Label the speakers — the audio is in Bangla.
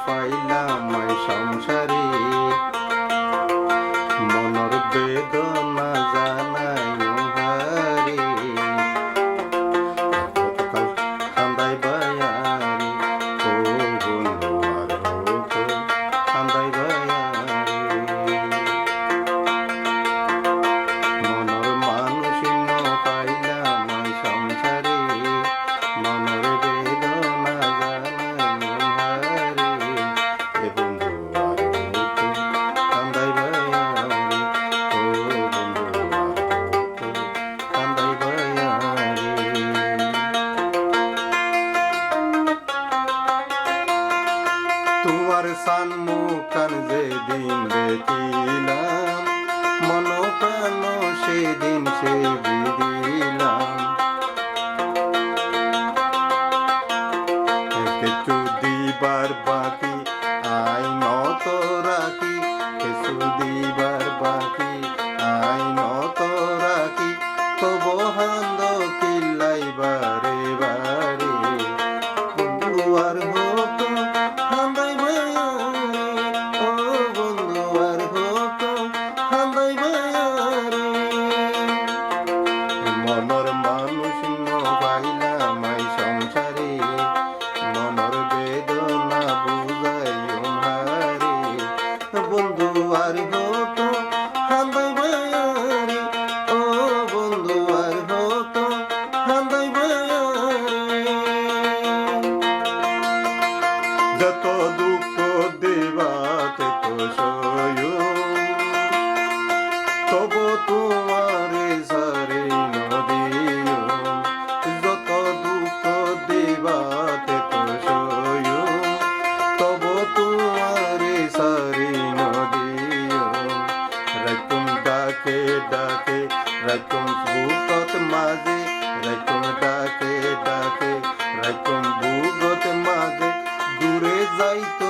Speaker 1: পাইলাম আই সংসারে মনর বেদনা জানাই হারে কতকাল কান্দাই বায়ারে ও বন্ধু আর হতো কান্দাই বায়ারে মনর মানুষ পাইলাম আই সংসারে মনর বেদনা জানাই হারে এ বন্ধু আর হতো কান্দাই বায়ারে ও বন্ধু আর হতো কান্দাই বায়ারে তোমার সান মুখান যেদিন দেখিলাম মন প্রাণ সেদিন সে দিলাম কিছু দিবার বাকি আই নত রাখি কিছু দিবার বাকি আই নত রাখি তব হান্দ কিল্লাই বারে বারে বন্ধু আর হতো হান্দাই বায়ারে ও বন্ধু আর হতো হান্দাই বায়ারে মনর মানুষ পাইলাম আই সংসারে মনর বেদনা বুঝাই হারে বন্ধু আর হতো হান্দাই বায়ারে ও বন্ধু আর হতো হান্দাই বায়ারে যত দুঃখ দেবাতে তো সয় তবু তোমারে সারে নদিও যত দুঃখ দেবাতে তো সয় তবু তোমারে সারে নদিও রাইতুম ডাকে ডাকে রাইতুম বুকত মাঝে রাইতুম ডাকে ডাকে রাইতুম বুকত মাঝে দূরে যাইতো